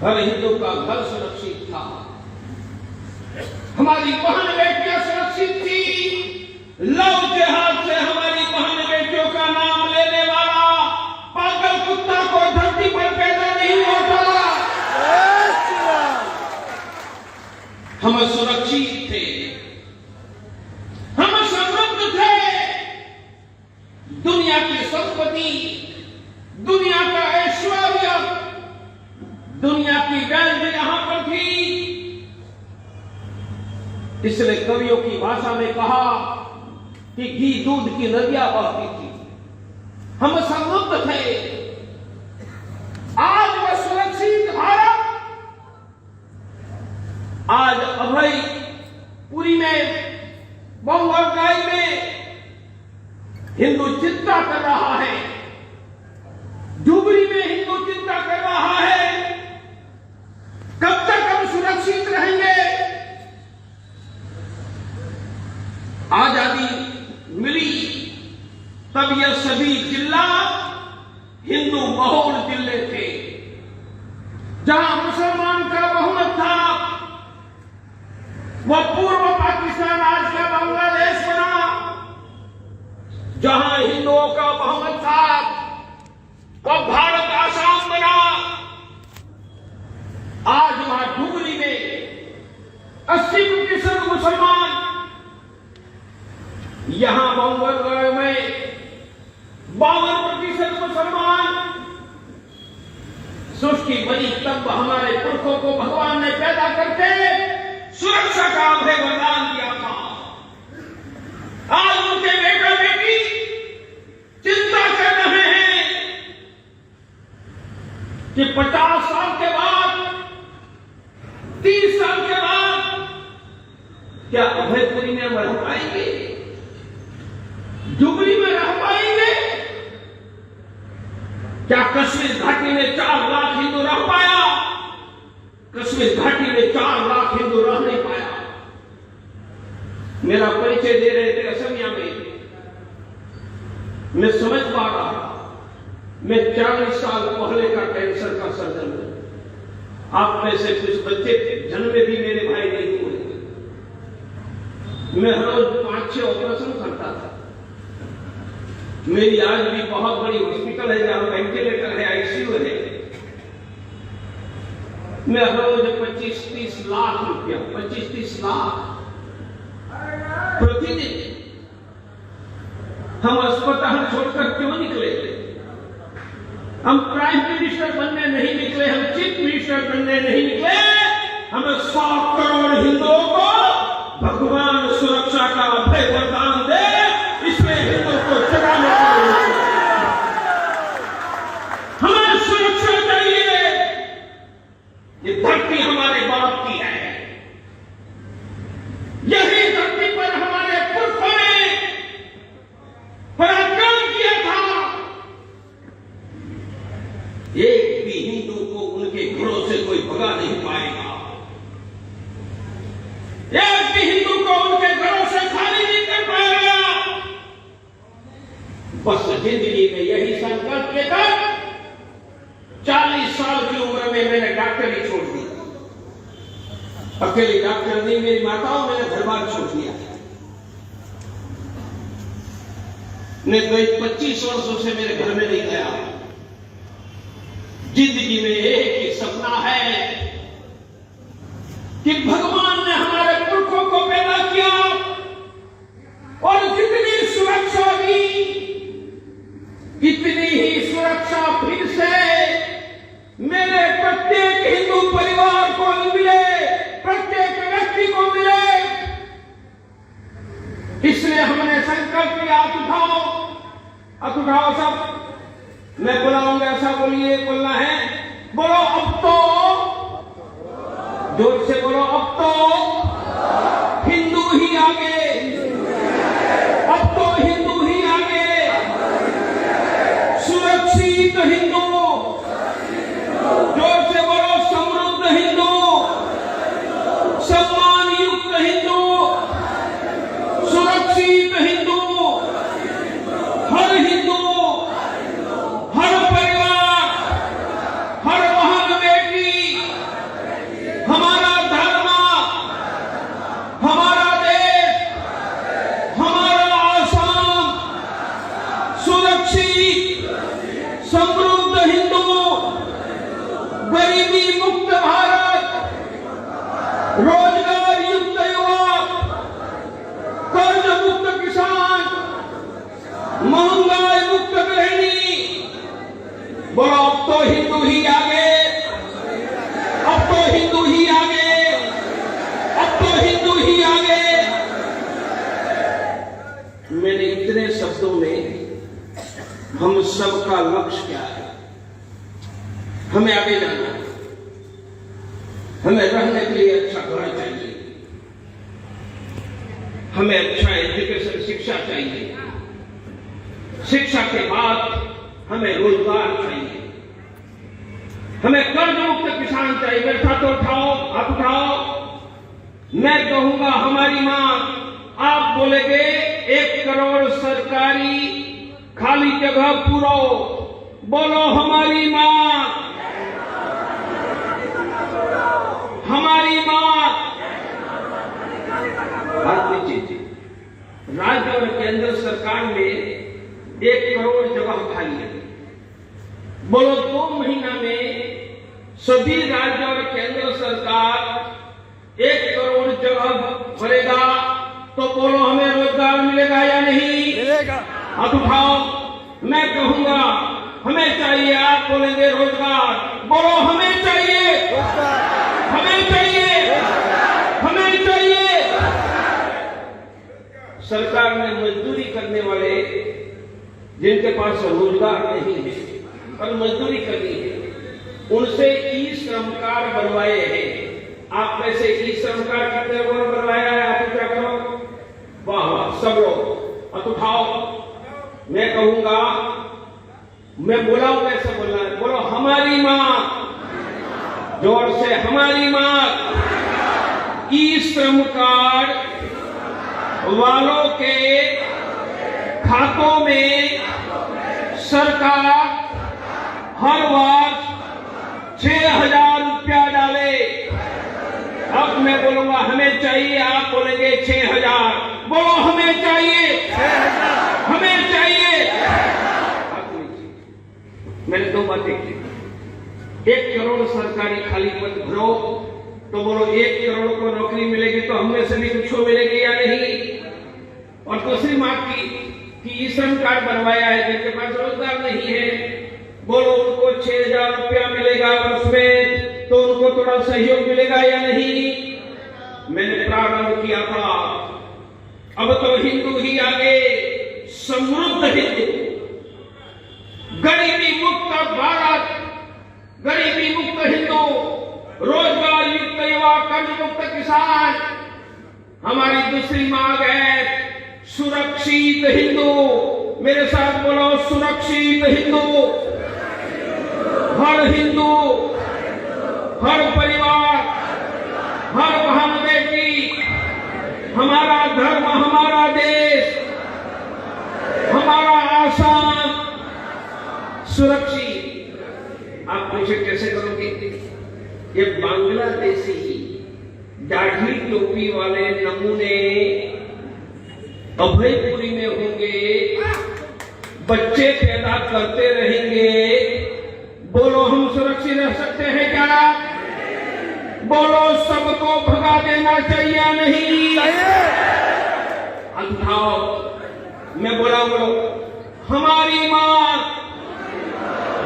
हर हिंदू का घर सुरक्षित था, हमारी बहन बेटियां सुरक्षित थी। लव जिहाद से हमारी बहन बेटियों का नाम लेने वाला पागल कुत्ता को धरती पर पैदा नहीं होता। हम सुरक्षित थे, हम समृद्ध थे। दुनिया की संपत्ति, दुनिया का ऐश्वर्य, दुनिया की गैल यहां पर थी। इसलिए कवियों की भाषा में कहा कि घी दूध की नदियां बहती थी। हम समृद्ध थे। आज वह सुरक्षित भारत, आज अभयपुरी में, बंगाई में हिंदू चिंता कर रहा है, डुबरी में हिंदू चिंता कर रहा है। कब तक हम सुरक्षित रहेंगे? आजादी मिली तब यह सभी जिला हिंदू बहुल जिले थे, जहां मुसलमान का बहुमत था। वह पूर्व पाकिस्तान आज का बांग्लादेश बना, जहां हिंदुओं का बहुमत था। वह भारत आसाम बना। आज वहां डुगरी में 80% मुसलमान, यहां बंगाल में 52% मुसलमान। सृष्टि बनी तब हमारे पुरखों को भगवान ने पैदा करके सुरक्षा का अभय वरदान दिया था। आज उनके बेटा बेटी चिंता कर रहे हैं कि 50 साल के बाद, 30 साल के बाद क्या अभयपुरी में रह पाएंगे? डुगरी में रह पाएंगे? क्या कश्मीर घाटी में 4 लाख हिंदू रह पाया? कश्मीर घाटी में 4 लाख हिंदू रह नहीं पाया। मेरा परिचय दे रहे थे असमिया में, मैं समझ पा रहा। मैं 40 साल पहले का कैंसर का सर्जन हूं। आप में से कुछ बच्चे जन्मे भी मेरे भाई नहीं हुए। मैं हर रोज 5-6 ऑपरेशन करता था। मेरी आज भी बहुत बड़ी हॉस्पिटल है जहां वेंटिलेटर है, आईसीयू है। मैं हर रोज 25-30 लाख रुपया, 25-30 लाख प्रतिदिन। हम अस्पताल छोड़कर क्यों निकले? हम प्राइम मिनिस्टर बनने नहीं निकले, हम चीफ मिनिस्टर बनने नहीं निकले। हम 100 करोड़ हिंदुओं को भगवान सुरक्षा का अभय वरदान दे, इसमें हिंदुओं को जगाने के लिए हमें सुरक्षा चाहिए। ये धरती हमारे बाप की है। यही धरती पर हमारे पुरखों ने पराक्रम किया था। एक भी हिंदू को उनके घरों से कोई भगा नहीं पाएगा। एक भी हिंदू को उनके घरों से खाली नहीं कर पाएगा। बस जिंदगी में यही संकल्प लेकर 40 साल की उम्र में मैंने डॉक्टरी छोड़ दी। अकेली डॉक्टर नहीं, मेरी माताओं मैंने घर बार छोड़ दिया। मैं 25 वर्षों से मेरे घर में नहीं गया। जिंदगी में एक ही सपना है कि भगवान ने हमारे पुरखों को पैदा किया और जितनी सुरक्षा दी, इतनी ही सुरक्षा फिर से मेरे प्रत्येक हिंदू परिवार को मिले, प्रत्येक व्यक्ति को मिले। इसलिए हमने संकल्प किया, हाथ उठाओ सब। मैं बुलाऊंगा, ऐसा बोलिए, बोलना है। बोलो अब तो, जोर से बोलो अब तो हिंदू ही आगे, अब तो हिंदू ही आगे। सुरक्षित हिंदू, जोर से बोलो समृद्ध हिंदू, सम्मान युक्त हिंदू, सुरक्षित हिंदू, हर हिंदू, हर परिवार मैंने इतने शब्दों में हम सबका लक्ष्य क्या है, हमें आगे जाना है, हमें रहने के लिए अच्छा घर चाहिए, हमें अच्छा एजुकेशन शिक्षा चाहिए, शिक्षा के बाद हमें रोजगार चाहिए, हमें कर्ज मुक्त किसान चाहिए। मेरे साथ उठाओ, हाथ उठाओ। मैं कहूंगा हमारी मां, आप बोलेंगे 1 करोड़ सरकारी खाली जगह पूरा। बोलो हमारी मां, हमारी मां। बात नीचे, राज्य और केंद्र सरकार में 1 करोड़ जगह खाली है। बोलो 2 महीना में सभी राज्य और केंद्र सरकार 1 करोड़ जगह भरेगा तो बोलो हमें रोजगार मिलेगा या नहीं मिलेगा? हाथ उठाओ। मैं कहूंगा हमें चाहिए, आप बोलेंगे रोजगार। बोलो हमें चाहिए, हमें चाहिए, हमें चाहिए। सरकार ने मजदूरी करने वाले जिनके पास रोजगार नहीं है और मजदूरी करनी है, उनसे ई श्रम कार्ड बनवाए हैं। आप में से ई श्रम कार्ड कितने लोगों ने बनवाया है? आप क्या करो? वाह वाह, सब लोग हाथ उठाओ। मैं कहूंगा, मैं बोलाऊं कैसे बोलना है? बोलो हमारी मां, जोर से, हमारी मां। ई श्रम कार्ड वालों के खातों में सरकार हर वर्ष 6,000 रुपया डाले। अब मैं बोलूंगा हमें चाहिए, आप बोलेंगे 6,000। बोलो हमें चाहिए, 6,000 हमें चाहिए। मैंने 2 बातें की। 1 करोड़ सरकारी खाली पद भरो तो बोलो 1 करोड़ को नौकरी मिलेगी तो हमें से भी कुछ मिलेगी या नहीं? और दूसरी बात की कि ई श्रम कार्ड बनवाया है जिनके पास रोजगार नहीं है, बोलो उनको 6,000 रुपया मिलेगा वर्ष में, तो उनको थोड़ा सहयोग मिलेगा या नहीं? मैंने प्रारंभ किया था, अब तो हिंदू ही आगे, समृद्ध हिंदू, गरीबी मुक्त भारत, गरीबी मुक्त हिंदू, रोजगार युक्त युवा, कर्ज मुक्त किसान। हमारी दूसरी मांग है सुरक्षित हिंदू। मेरे साथ बोलो सुरक्षित हिंदू। हर हिंदू, हर परिवार, हर बहन बेटी, हमारा धर्म, हमारा देश, हमारा आसाम सुरक्षित। आप पूछे कैसे करोगे? ये बांग्लादेशी दाढ़ी टोपी वाले नमूने अभयपुरी में होंगे, बच्चे पैदा करते रहेंगे। बोलो हम सुरक्षित रह सकते हैं क्या? बोलो सबको भगा देना चाहिए या नहीं? उठाओ। मैं बोला, बोलो हमारी मां,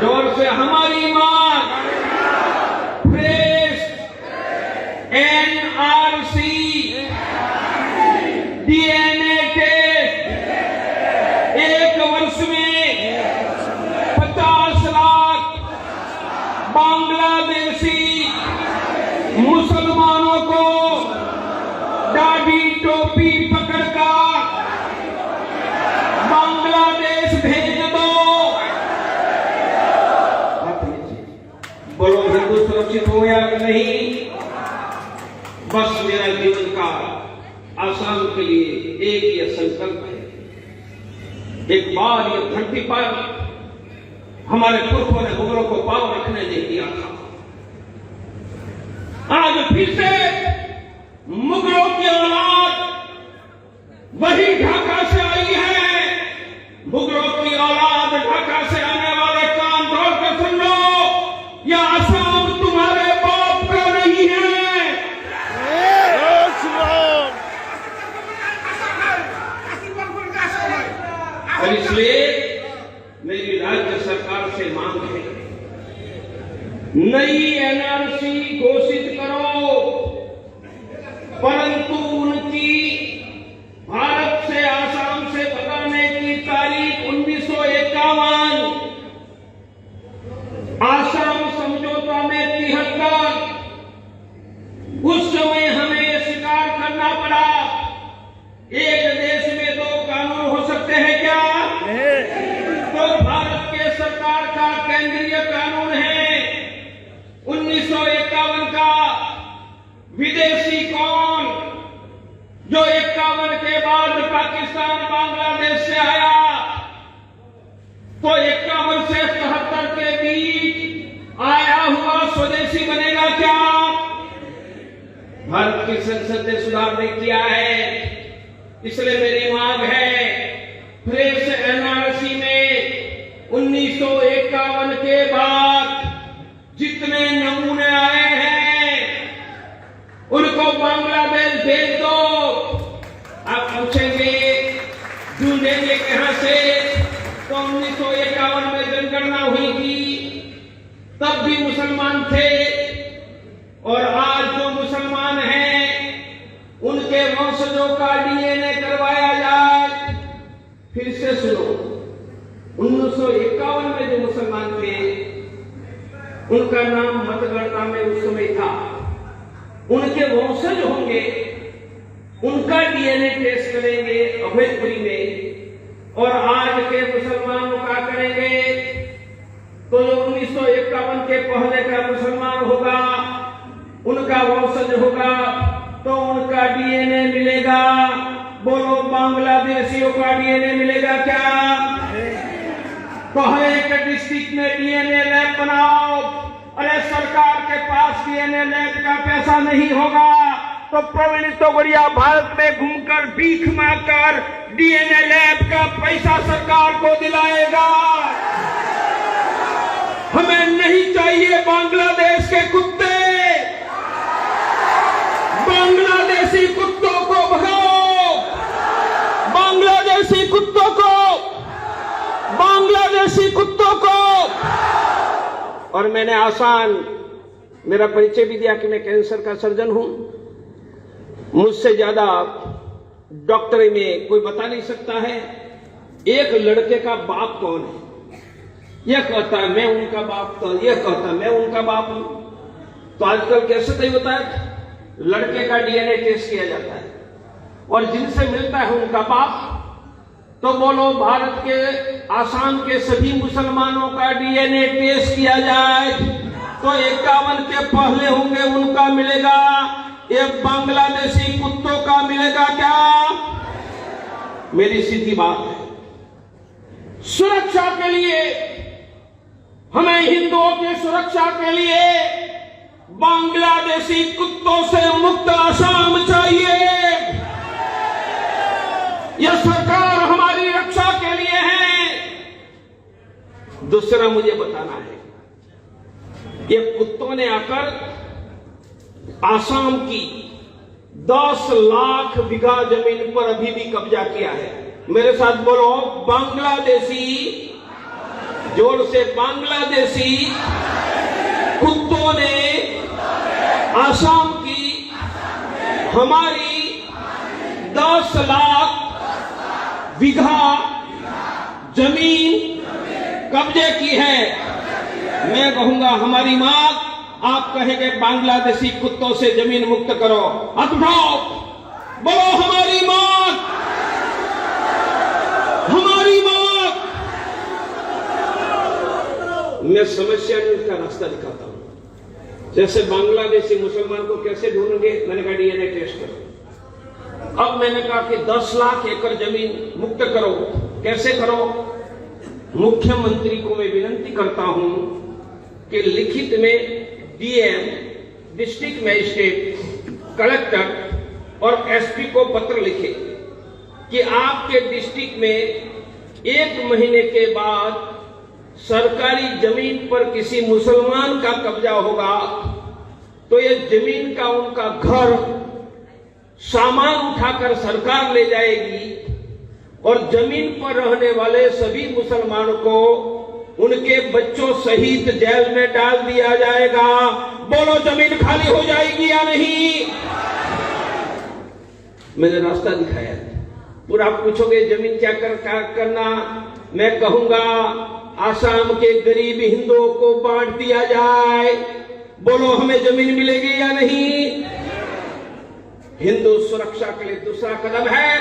जोर से, हमारी मां। फ्रेश NRC DNA टेस्ट 1 वर्ष में 50 लाख बांग्लादेशी मुसलमानों को दाढ़ी टोपी पकड़कर बांग्लादेश भेज दो। बोलो हिंदू सुरक्षित हो या नहीं? बस मेरा जीवन का आसाम के लिए एक ये संकल्प है। एक बार ये धरती पर हमारे पुरखों ने मुगलों को पांव रखने नहीं दिया था। आज फिर से मुगलों की औलाद वही ढाका से आई है। मुगलों की औलाद ढाका से आने वाले कान खोल कर सुन लो, यह आसाम तुम्हारे बाप का नहीं है। और इसलिए मेरी राज्य सरकार से मांग है, नई NRC घोषित करो, परंतु उनकी भारत से, आसाम से विदेशी कौन जो 51 के बाद पाकिस्तान बांग्लादेश से आया तो 51 से 73 के बीच आया हुआ स्वदेशी बनेगा क्या? भारत की संसद ने सुधार नहीं किया है, इसलिए मेरी मांग है फ्रेश एनआरसी में 1951 के बाद जितने नमूने आए हैं उनको बांग्लादेश भेज दो। आप पूछेंगे ढूंढेंगे कहां से? तो 1951 में जनगणना हुई थी, तब भी मुसलमान थे, और आज जो मुसलमान हैं उनके वंशजों का डीएनए करवाया जाए। फिर से सुनो, 1951 में जो मुसलमान थे उनका नाम मतगणना में उस समय था, उनके वंशज होंगे, उनका डीएनए टेस्ट करेंगे अभयपुरी में, और आज के मुसलमानों का करेंगे। तो जो 1951 के पहले का मुसलमान होगा, उनका वंशज होगा, तो उनका डीएनए मिलेगा। बोलो बांग्लादेशियों का डीएनए मिलेगा क्या? तो हर एक डिस्ट्रिक्ट में डीएनए लैब बनाओ। अरे सरकार के पास डीएनए लैब का पैसा नहीं होगा तो प्रवीण तोगड़िया भारत में घूमकर भीख मांगकर डीएनए लैब का पैसा सरकार को दिलाएगा। हमें नहीं चाहिए बांग्लादेश के कुत्ते, बांग्लादेशी कुत्तों को भगाओ, बांग्लादेशी कुत्तों को, बांग्लादेशी कुत्तों को। और मैंने आसान मेरा परिचय भी दिया कि मैं कैंसर का सर्जन हूं। मुझसे ज्यादा डॉक्टरी में कोई बता नहीं सकता है एक लड़के का बाप कौन है। यह कहता है मैं उनका बाप, तो यह कहता है मैं उनका बाप हूं। तो आजकल कैसे नहीं होता है, लड़के का डीएनए टेस्ट किया जाता है और जिनसे मिलता है उनका बाप। तो बोलो भारत के आसाम के सभी मुसलमानों का डीएनए टेस्ट किया जाए तो 51 के पहले होंगे उनका मिलेगा, एक बांग्लादेशी कुत्तों का मिलेगा क्या? मेरी सीधी बात है, सुरक्षा के लिए, हमें हिंदुओं की सुरक्षा के लिए बांग्लादेशी कुत्तों से मुक्त आसाम चाहिए। यह सरकार हमारी रक्षा के लिए है। दूसरा मुझे बताना है, ये कुत्तों ने आकर आसाम की 10 लाख बीघा जमीन पर अभी भी कब्जा किया है। मेरे साथ बोलो बांग्लादेशी, जोर से बांग्लादेशी कुत्तों ने आसाम की हमारी 10 लाख बीघा जमीन कब्जे की है। मैं कहूंगा हमारी मांग, आप कहेंगे बांग्लादेशी कुत्तों से जमीन मुक्त करो। हाथ उठाओ, बोलो हमारी मांग, हमारी मांग। मैं समस्या में उसका रास्ता दिखाता हूं। जैसे बांग्लादेशी मुसलमान को कैसे ढूंढोगे, मैंने कहा डीएनए टेस्ट करो। अब मैंने कहा कि 10 लाख एकड़ जमीन मुक्त करो, कैसे करो? मुख्यमंत्री को मैं विनंती करता हूं कि लिखित में डीएम, डिस्ट्रिक्ट मजिस्ट्रेट, कलेक्टर और एसपी को पत्र लिखे कि आपके डिस्ट्रिक्ट में 1 महीने के बाद सरकारी जमीन पर किसी मुसलमान का कब्जा होगा तो ये जमीन का उनका घर सामान उठाकर सरकार ले जाएगी और जमीन पर रहने वाले सभी मुसलमानों को उनके बच्चों सहित जेल में डाल दिया जाएगा। बोलो जमीन खाली हो जाएगी या नहीं? मैंने रास्ता दिखाया। पूरा आप पूछोगे जमीन क्या करना, मैं कहूंगा आसाम के गरीब हिंदुओं को बांट दिया जाए। बोलो हमें जमीन मिलेगी या नहीं? हिंदू सुरक्षा के लिए दूसरा कदम है,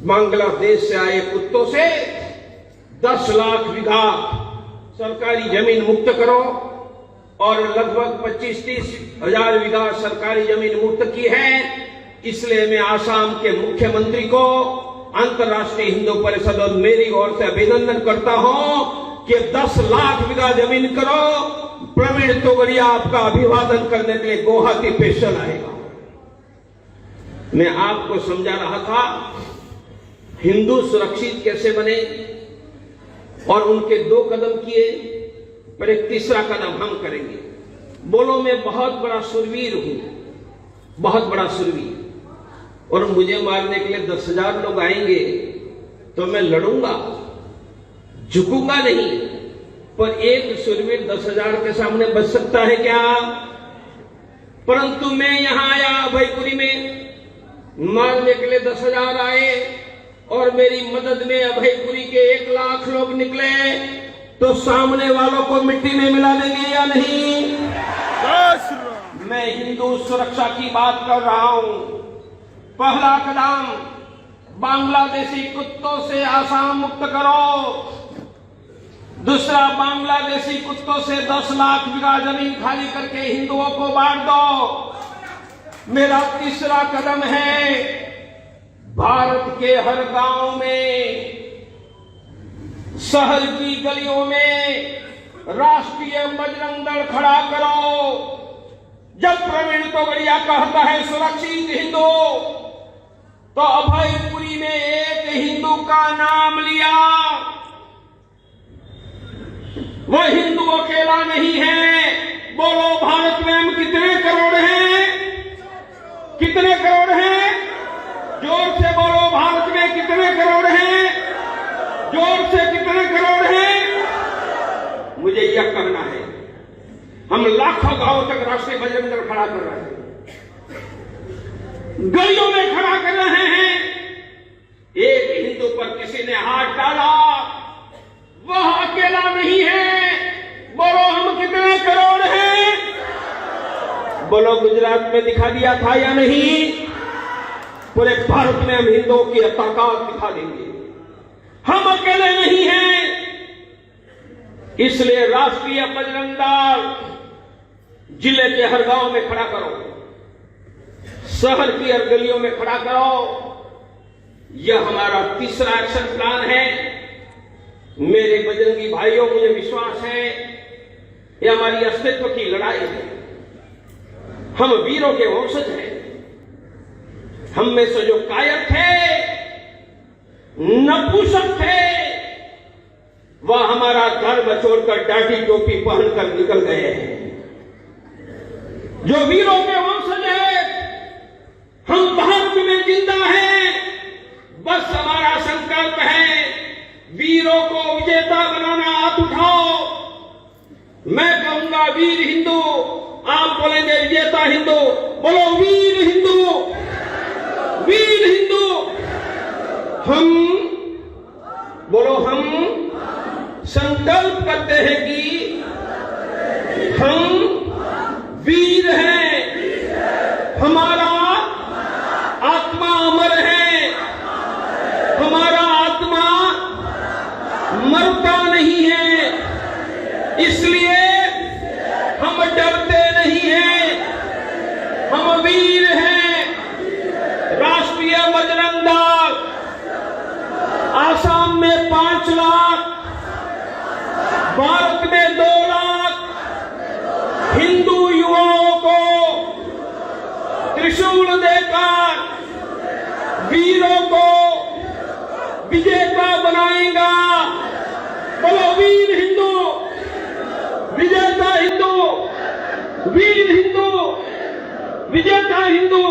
बांग्लादेश से आए कुत्तों से 10 लाख बीघा सरकारी जमीन मुक्त करो। और लगभग 25-30 हजार बीघा सरकारी जमीन मुक्त की है। इसलिए मैं आसाम के मुख्यमंत्री को, अंतर्राष्ट्रीय हिंदू परिषद और मेरी ओर से अभिनंदन करता हूं कि 10 लाख बीघा जमीन करो। प्रवीण तोगड़िया आपका अभिवादन करने के लिए गुवाहाटी स्पेशल आएगा। मैं आपको समझा रहा था हिंदू सुरक्षित कैसे बने, और उनके 2 कदम किए, पर एक तीसरा कदम हम करेंगे। बोलो मैं बहुत बड़ा सुरवीर हूं, बहुत बड़ा सुरवीर, और मुझे मारने के लिए 10,000 लोग आएंगे तो मैं लड़ूंगा, झुकूंगा नहीं। पर एक सुरवीर 10,000 के सामने बच सकता है क्या? परंतु मैं यहां आया अभयपुरी में, मारने के लिए 10,000 आए, और मेरी मदद में अभयपुरी के 1 लाख लोग निकले, तो सामने वालों को मिट्टी में मिला देंगे या नहीं? मैं हिंदू सुरक्षा की बात कर रहा हूं। पहला कदम, बांग्लादेशी कुत्तों से आसाम मुक्त करो। दूसरा, बांग्लादेशी कुत्तों से 10 लाख बीघा जमीन खाली करके हिंदुओं को बांट दो। मेरा तीसरा कदम है, भारत के हर गांव में, शहर की गलियों में राष्ट्रीय बजरंग दल खड़ा करो। जब प्रवीण तोगड़िया कहता है सुरक्षित हिंदू, तो अभयपुरी में एक हिंदू का नाम लिया। वो हिंदू अकेला नहीं है। बोलो भारत में हम कितने करोड़ हैं? कितने करोड़ हैं? जोर से बोलो, भारत में कितने करोड़ हैं? जोर से कितने करोड़ हैं? मुझे यह करना है। हम लाखों गांवों तक राष्ट्रीय बजरंग दल खड़ा कर रहे हैं, गलियों में खड़ा कर रहे हैं। एक हिंदू पर किसी ने हाथ डाला, वह अकेला नहीं है। बोलो हम कितने करोड़ हैं? बोलो गुजरात में दिखा दिया था या नहीं? पूरे भारत में हम हिंदुओं की ताकत दिखा देंगे। हम अकेले नहीं हैं। इसलिए राष्ट्रीय बजरंग दल जिले के हर गांव में खड़ा करो, शहर की हर गलियों में खड़ा करो। यह हमारा तीसरा एक्शन प्लान है। मेरे बजरंगी भाइयों, मुझे विश्वास है यह हमारी अस्तित्व की लड़ाई है। हम वीरों के वंशज हैं। हम में से जो कायर थे, नपुंसक थे, वह हमारा घर बछोड़कर डाटी टोपी पहनकर निकल गए हैं। जो वीरों के वंशज है, हम भारत में जिंदा हैं। बस हमारा संकल्प है वीरों को विजेता बनाना। हाथ उठाओ, मैं कहूंगा वीर हिंदू, आप बोलेंगे विजेता हिंदू। बोलो वीर हिंदू, वीर हिंदू। हम बोलो, हम संकल्प करते हैं कि हम वीर हैं। हमारा आत्मा अमर है। हमारा आत्मा मरता नहीं है। इसलिए हम डरते नहीं हैं। हम वीर हैं। राष्ट्रीय बजरंग दल आसाम में 5 लाख, भारत में 2 लाख हिंदू युवाओं को त्रिशूल देकर वीरों को विजेता बनाएगा। बोलो वीर हिंदू, विजेता हिंदू, वीर हिंदू, विजेता हिंदू।